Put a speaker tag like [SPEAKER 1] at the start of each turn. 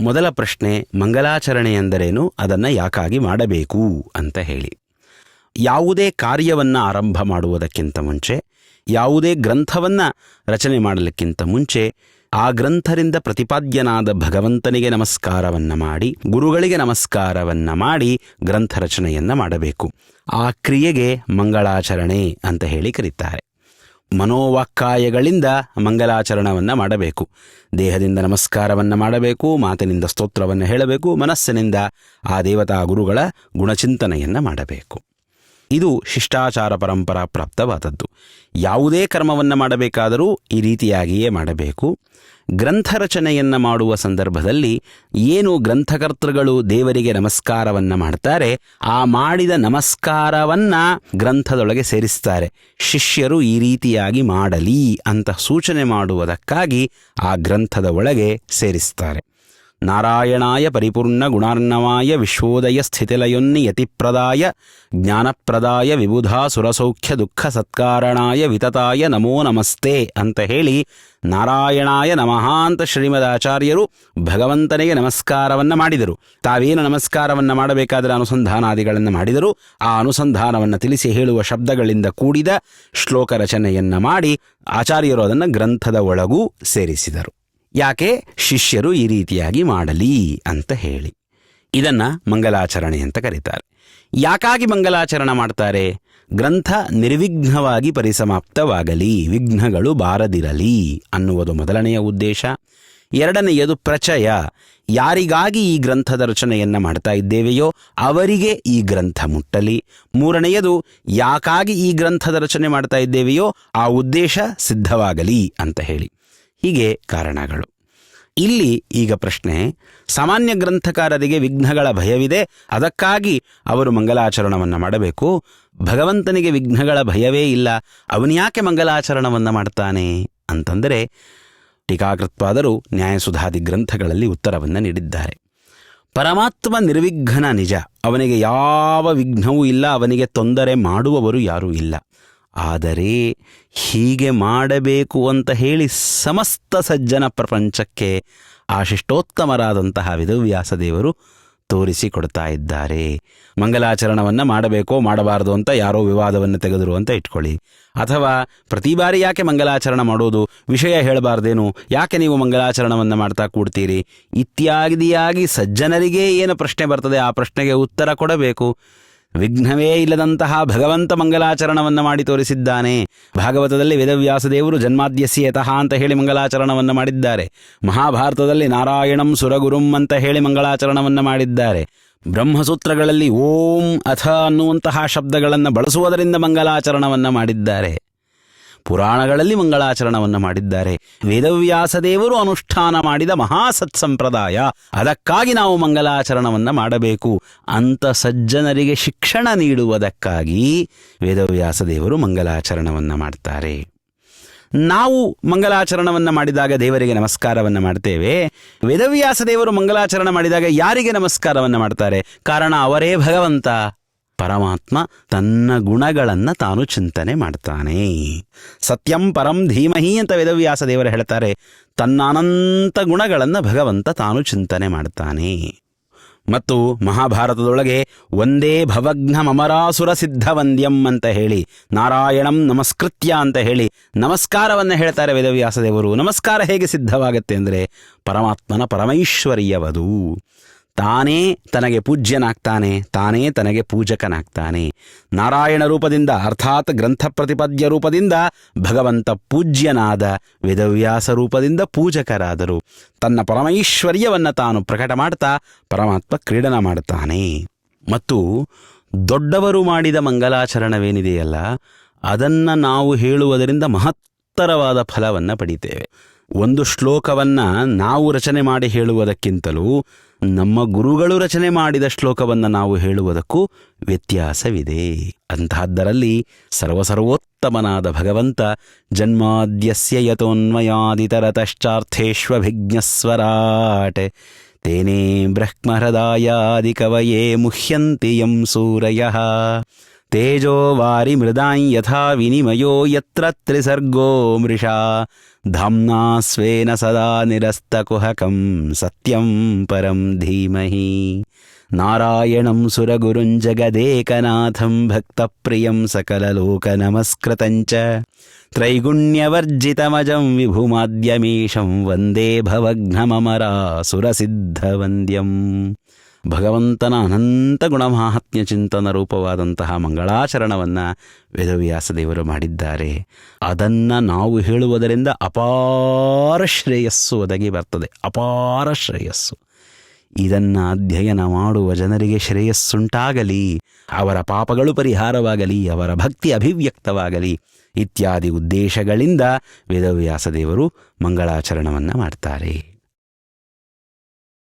[SPEAKER 1] ಮೊದಲ ಪ್ರಶ್ನೆ, ಮಂಗಲಾಚರಣೆ ಎಂದರೇನು, ಅದನ್ನು ಯಾಕಾಗಿ ಮಾಡಬೇಕು ಅಂತ ಹೇಳಿ. ಯಾವುದೇ ಕಾರ್ಯವನ್ನು ಆರಂಭ ಮಾಡುವುದಕ್ಕಿಂತ ಮುಂಚೆ, ಯಾವುದೇ ಗ್ರಂಥವನ್ನು ರಚನೆ ಮಾಡಲಿಕ್ಕಿಂತ ಮುಂಚೆ ಆ ಗ್ರಂಥರಿಂದ ಪ್ರತಿಪಾದ್ಯನಾದ ಭಗವಂತನಿಗೆ ನಮಸ್ಕಾರವನ್ನು ಮಾಡಿ, ಗುರುಗಳಿಗೆ ನಮಸ್ಕಾರವನ್ನು ಮಾಡಿ ಗ್ರಂಥ ರಚನೆಯನ್ನು ಮಾಡಬೇಕು. ಆ ಕ್ರಿಯೆಗೆ ಮಂಗಳಾಚರಣೆ ಅಂತ ಹೇಳಿ ಕರೀತಾರೆ. ಮನೋವಾಕ್ಕಾಯಗಳಿಂದ ಮಂಗಲಾಚರಣವನ್ನು ಮಾಡಬೇಕು. ದೇಹದಿಂದ ನಮಸ್ಕಾರವನ್ನು ಮಾಡಬೇಕು, ಮಾತಿನಿಂದ ಸ್ತೋತ್ರವನ್ನು ಹೇಳಬೇಕು, ಮನಸ್ಸಿನಿಂದ ಆ ದೇವತಾ ಗುರುಗಳ ಗುಣಚಿಂತನೆಯನ್ನು ಮಾಡಬೇಕು. ಇದು ಶಿಷ್ಟಾಚಾರ ಪರಂಪರಾ ಪ್ರಾಪ್ತವಾದದ್ದು. ಯಾವುದೇ ಕರ್ಮವನ್ನು ಮಾಡಬೇಕಾದರೂ ಈ ರೀತಿಯಾಗಿಯೇ ಮಾಡಬೇಕು. ಗ್ರಂಥ ರಚನೆಯನ್ನು ಮಾಡುವ ಸಂದರ್ಭದಲ್ಲಿ ಏನು ಗ್ರಂಥಕರ್ತೃಗಳು ದೇವರಿಗೆ ನಮಸ್ಕಾರವನ್ನು ಮಾಡ್ತಾರೆ, ಆ ಮಾಡಿದ ನಮಸ್ಕಾರವನ್ನು ಗ್ರಂಥದೊಳಗೆ ಸೇರಿಸ್ತಾರೆ. ಶಿಷ್ಯರು ಈ ರೀತಿಯಾಗಿ ಮಾಡಲಿ ಅಂತ ಸೂಚನೆ ಮಾಡುವುದಕ್ಕಾಗಿ ಆ ಗ್ರಂಥದ ಒಳಗೆ ಸೇರಿಸ್ತಾರೆ. ನಾರಾಯಣಾಯ ಪರಿಪೂರ್ಣ ಗುಣಾರ್ಣವಾಯ ವಿಶ್ವೋದಯ ಸ್ಥಿತಿಲಯೊನ್ನಿ ಯತಿಪ್ರದಾಯ ಜ್ಞಾನಪ್ರದಾಯ ವಿಬುಧಾ ಸುರಸೌಖ್ಯ ದುಃಖ ಸತ್ಕಾರಣಾಯ ವಿತತಾಯ ನಮೋ ನಮಸ್ತೆ ಅಂತ ಹೇಳಿ ನಾರಾಯಣಾಯ ನಮಃ ಅಂತ ಶ್ರೀಮದ್ ಆಚಾರ್ಯರು ಭಗವಂತನಿಗೆ ನಮಸ್ಕಾರವನ್ನು ಮಾಡಿದರು. ತಾವೇನು ನಮಸ್ಕಾರವನ್ನು ಮಾಡಬೇಕಾದರೆ ಅನುಸಂಧಾನಾದಿಗಳನ್ನು ಮಾಡಿದರು. ಆ ಅನುಸಂಧಾನವನ್ನು ತಿಳಿಸಿ ಹೇಳುವ ಶಬ್ದಗಳಿಂದ ಕೂಡಿದ ಶ್ಲೋಕ ರಚನೆಯನ್ನು ಮಾಡಿ ಆಚಾರ್ಯರು ಅದನ್ನು ಗ್ರಂಥದ ಒಳಗೂ ಸೇರಿಸಿದರು. ಯಾಕೆ? ಶಿಷ್ಯರು ಈ ರೀತಿಯಾಗಿ ಮಾಡಲಿ ಅಂತ ಹೇಳಿ. ಇದನ್ನು ಮಂಗಲಾಚರಣೆ ಅಂತ ಕರೀತಾರೆ. ಯಾಕಾಗಿ ಮಂಗಲಾಚರಣೆ ಮಾಡ್ತಾರೆ? ಗ್ರಂಥ ನಿರ್ವಿಘ್ನವಾಗಿ ಪರಿಸಮಾಪ್ತವಾಗಲಿ, ವಿಘ್ನಗಳು ಬಾರದಿರಲಿ ಅನ್ನುವುದು ಮೊದಲನೆಯ ಉದ್ದೇಶ. ಎರಡನೆಯದು ಪ್ರಚಯ. ಯಾರಿಗಾಗಿ ಈ ಗ್ರಂಥದ ರಚನೆಯನ್ನು ಮಾಡ್ತಾ ಇದ್ದೇವೆಯೋ ಅವರಿಗೆ ಈ ಗ್ರಂಥ ಮುಟ್ಟಲಿ. ಮೂರನೆಯದು, ಯಾಕಾಗಿ ಈ ಗ್ರಂಥದ ರಚನೆ ಮಾಡ್ತಾ ಇದ್ದೇವೆಯೋ ಆ ಉದ್ದೇಶ ಸಿದ್ಧವಾಗಲಿ ಅಂತ ಹೇಳಿ. ಹೀಗೆ ಕಾರಣಗಳು. ಇಲ್ಲಿ ಈಗ ಪ್ರಶ್ನೆ, ಸಾಮಾನ್ಯ ಗ್ರಂಥಕಾರರಿಗೆ ವಿಘ್ನಗಳ ಭಯವಿದೆ, ಅದಕ್ಕಾಗಿ ಅವರು ಮಂಗಲಾಚರಣವನ್ನು ಮಾಡಬೇಕು. ಭಗವಂತನಿಗೆ ವಿಘ್ನಗಳ ಭಯವೇ ಇಲ್ಲ, ಅವನ್ಯಾಕೆ ಮಂಗಲಾಚರಣವನ್ನು ಮಾಡ್ತಾನೆ ಅಂತಂದರೆ, ಟೀಕಾಕೃತ್ಪಾದರು ನ್ಯಾಯಸುಧಾದಿ ಗ್ರಂಥಗಳಲ್ಲಿ ಉತ್ತರವನ್ನು ನೀಡಿದ್ದಾರೆ. ಪರಮಾತ್ಮ ನಿರ್ವಿಘ್ನ ನಿಜ, ಅವನಿಗೆ ಯಾವ ವಿಘ್ನವೂ ಇಲ್ಲ, ಅವನಿಗೆ ತೊಂದರೆ ಮಾಡುವವರು ಯಾರೂ ಇಲ್ಲ. ಆದರೆ ಹೀಗೆ ಮಾಡಬೇಕು ಅಂತ ಹೇಳಿ ಸಮಸ್ತ ಸಜ್ಜನ ಪ್ರಪಂಚಕ್ಕೆ ಆ ಶಿಷ್ಟೋತ್ತಮರಾದಂತಹ ವೇದವ್ಯಾಸ ದೇವರು ತೋರಿಸಿಕೊಡ್ತಾ ಇದ್ದಾರೆ. ಮಂಗಲಾಚರಣವನ್ನು ಮಾಡಬೇಕೋ ಮಾಡಬಾರದು ಅಂತ ಯಾರೋ ವಿವಾದವನ್ನು ತೆಗೆದರು ಅಂತ ಇಟ್ಕೊಳ್ಳಿ. ಅಥವಾ ಪ್ರತಿ ಬಾರಿ ಯಾಕೆ ಮಂಗಲಾಚರಣೆ ಮಾಡೋದು, ವಿಷಯ ಹೇಳಬಾರ್ದೇನು, ಯಾಕೆ ನೀವು ಮಂಗಲಾಚರಣವನ್ನು ಮಾಡ್ತಾ ಕೂಡ್ತೀರಿ ಇತ್ಯಾದಿಯಾಗಿ ಸಜ್ಜನರಿಗೆ ಏನು ಪ್ರಶ್ನೆ ಬರ್ತದೆ ಆ ಪ್ರಶ್ನೆಗೆ ಉತ್ತರ ಕೊಡಬೇಕು. ವಿಘ್ನವೇ ಇಲ್ಲದಂತಹ ಭಗವಂತ ಮಂಗಲಾಚರಣವನ್ನು ಮಾಡಿ ತೋರಿಸಿದ್ದಾನೆ. ಭಾಗವತದಲ್ಲಿ ವೇದವ್ಯಾಸ ದೇವರು ಜನ್ಮಾದ್ಯಸ್ಯತಃ ಅಂತ ಹೇಳಿ ಮಂಗಲಾಚರಣವನ್ನು ಮಾಡಿದ್ದಾರೆ. ಮಹಾಭಾರತದಲ್ಲಿ ನಾರಾಯಣಂ ಸುರಗುರುಂ ಅಂತ ಹೇಳಿ ಮಂಗಲಾಚರಣವನ್ನು ಮಾಡಿದ್ದಾರೆ. ಬ್ರಹ್ಮಸೂತ್ರಗಳಲ್ಲಿ ಓಂ ಅಥ ಅನ್ನುವಂತಹ ಶಬ್ದಗಳನ್ನು ಬಳಸುವುದರಿಂದ ಮಂಗಲಾಚರಣವನ್ನು ಮಾಡಿದ್ದಾರೆ. ಪುರಾಣಗಳಲ್ಲಿ ಮಂಗಳಾಚರಣವನ್ನು ಮಾಡಿದ್ದಾರೆ. ವೇದವ್ಯಾಸ ದೇವರು ಅನುಷ್ಠಾನ ಮಾಡಿದ ಮಹಾಸತ್ ಸಂಪ್ರದಾಯ, ಅದಕ್ಕಾಗಿ ನಾವು ಮಂಗಲಾಚರಣವನ್ನು ಮಾಡಬೇಕು ಅಂತ ಸಜ್ಜನರಿಗೆ ಶಿಕ್ಷಣ ನೀಡುವುದಕ್ಕಾಗಿ ವೇದವ್ಯಾಸ ದೇವರು ಮಂಗಲಾಚರಣವನ್ನು ಮಾಡ್ತಾರೆ. ನಾವು ಮಂಗಲಾಚರಣವನ್ನು ಮಾಡಿದಾಗ ದೇವರಿಗೆ ನಮಸ್ಕಾರವನ್ನು ಮಾಡ್ತೇವೆ. ವೇದವ್ಯಾಸ ದೇವರು ಮಂಗಲಾಚರಣೆ ಮಾಡಿದಾಗ ಯಾರಿಗೆ ನಮಸ್ಕಾರವನ್ನು ಮಾಡ್ತಾರೆ? ಕಾರಣ ಅವರೇ ಭಗವಂತ ಪರಮಾತ್ಮ ತನ್ನ ಗುಣಗಳನ್ನು ತಾನು ಚಿಂತನೆ ಮಾಡ್ತಾನೆ. ಸತ್ಯಂ ಪರಂ ಧೀಮಹಿ ಅಂತ ವೇದವ್ಯಾಸ ದೇವರು ಹೇಳ್ತಾರೆ. ತನ್ನ ಅನಂತ ಗುಣಗಳನ್ನು ಭಗವಂತ ತಾನು ಚಿಂತನೆ ಮಾಡ್ತಾನೆ. ಮತ್ತು ಮಹಾಭಾರತದೊಳಗೆ ಒಂದೇ ಭವಘ್ನ ಮಮರಾಸುರ ಸಿದ್ಧ ವಂದ್ಯಂ ಅಂತ ಹೇಳಿ ನಾರಾಯಣಂ ನಮಸ್ಕೃತ್ಯ ಅಂತ ಹೇಳಿ ನಮಸ್ಕಾರವನ್ನು ಹೇಳ್ತಾರೆ ವೇದವ್ಯಾಸ ದೇವರು. ನಮಸ್ಕಾರ ಹೇಗೆ ಸಿದ್ಧವಾಗುತ್ತೆ ಅಂದರೆ ಪರಮಾತ್ಮನ ಪರಮೈಶ್ವರ್ಯವದು. ತಾನೇ ತನಗೆ ಪೂಜ್ಯನಾಗ್ತಾನೆ, ತಾನೇ ತನಗೆ ಪೂಜಕನಾಗ್ತಾನೆ. ನಾರಾಯಣ ರೂಪದಿಂದ ಅರ್ಥಾತ್ ಗ್ರಂಥ ಪ್ರತಿಪದ್ಯ ರೂಪದಿಂದ ಭಗವಂತ ಪೂಜ್ಯನಾದ, ವೇದವ್ಯಾಸ ರೂಪದಿಂದ ಪೂಜಕರಾದರು. ತನ್ನ ಪರಮೈಶ್ವರ್ಯವನ್ನು ತಾನು ಪ್ರಕಟ ಮಾಡ್ತಾ ಪರಮಾತ್ಮ ಕ್ರೀಡನ ಮಾಡ್ತಾನೆ. ಮತ್ತು ದೊಡ್ಡವರು ಮಾಡಿದ ಮಂಗಲಾಚರಣವೇನಿದೆಯಲ್ಲ ಅದನ್ನು ನಾವು ಹೇಳುವುದರಿಂದ ಮಹತ್ತರವಾದ ಫಲವನ್ನು ಪಡಿತೇವೆ. ಒಂದು ಶ್ಲೋಕವನ್ನು ನಾವು ರಚನೆ ಮಾಡಿ ಹೇಳುವುದಕ್ಕಿಂತಲೂ ನಮ್ಮ ಗುರುಗಳು ರಚನೆ ಮಾಡಿದ ಶ್ಲೋಕವನ್ನು ನಾವು ಹೇಳುವುದಕ್ಕೂ ವ್ಯತ್ಯಾಸವಿದೆ. ಅಂತಹದ್ದರಲ್ಲಿ ಸರ್ವಸರ್ವೋತ್ತಮನಾದ ಭಗವಂತ ಜನ್ಮಾದ್ಯಸ್ಯ ಯತೋನ್ಮಯಾದಿತರತಶ್ಚಾರ್ಥೇಷ್ವಭಿಜ್ಞಸ್ವರಾಟ್ ತೇನೇ ಬ್ರಹ್ಮಹೃದಾಯಾದಿ ಕವಯೇ ಮುಹ್ಯಂತಿ ಯಂ ಸೂರಯಃ ತೇಜೋ ವಾರಿ ಮೃದಾಂ ಯಥಾ ವಿನಿಮಯೋ ಯತ್ರ ತ್ರಿಸರ್ಗೋ ಮೃಷಾ ಧಾಮ್ನಾ ಸ್ವೇನ ಸದಾ ನಿರಸ್ತಕುಹಕಂ ಸತ್ಯಂ ಪರಂ ಧೀಮಹಿ. ನಾರಾಯಣಂ ಸುರಗುರುಂಜಗದೇಕನಾಥಂ ಭಕ್ತಪ್ರಿಯಂ ಸಕಲಲೋಕನಮಸ್ಕೃತಂಚ ತ್ರೈಗುಣ್ಯವರ್ಜಿತಮಜಂ ವಿಭುಮಾದ್ಯಮೀಶಂ ವಂದೇ ಭವಘ್ನಮರಾಸುರಸಿದ್ಧವಂದ್ಯಂ. ಭಗವಂತನ ಅನಂತ ಗುಣಮಾಹಾತ್ಮ್ಯ ಚಿಂತನ ರೂಪವಾದಂತಹ ಮಂಗಳಾಚರಣವನ್ನು ವೇದವ್ಯಾಸದೇವರು ಮಾಡಿದ್ದಾರೆ. ಅದನ್ನು ನಾವು ಹೇಳುವುದರಿಂದ ಅಪಾರ ಶ್ರೇಯಸ್ಸು ಒದಗಿ ಬರ್ತದೆ, ಅಪಾರ ಶ್ರೇಯಸ್ಸು. ಇದನ್ನು ಅಧ್ಯಯನ ಮಾಡುವ ಜನರಿಗೆ ಶ್ರೇಯಸ್ಸುಂಟಾಗಲಿ, ಅವರ ಪಾಪಗಳು ಪರಿಹಾರವಾಗಲಿ, ಅವರ ಭಕ್ತಿ ಅಭಿವ್ಯಕ್ತವಾಗಲಿ ಇತ್ಯಾದಿ ಉದ್ದೇಶಗಳಿಂದ ವೇದವ್ಯಾಸದೇವರು ಮಂಗಳಾಚರಣವನ್ನು ಮಾಡ್ತಾರೆ.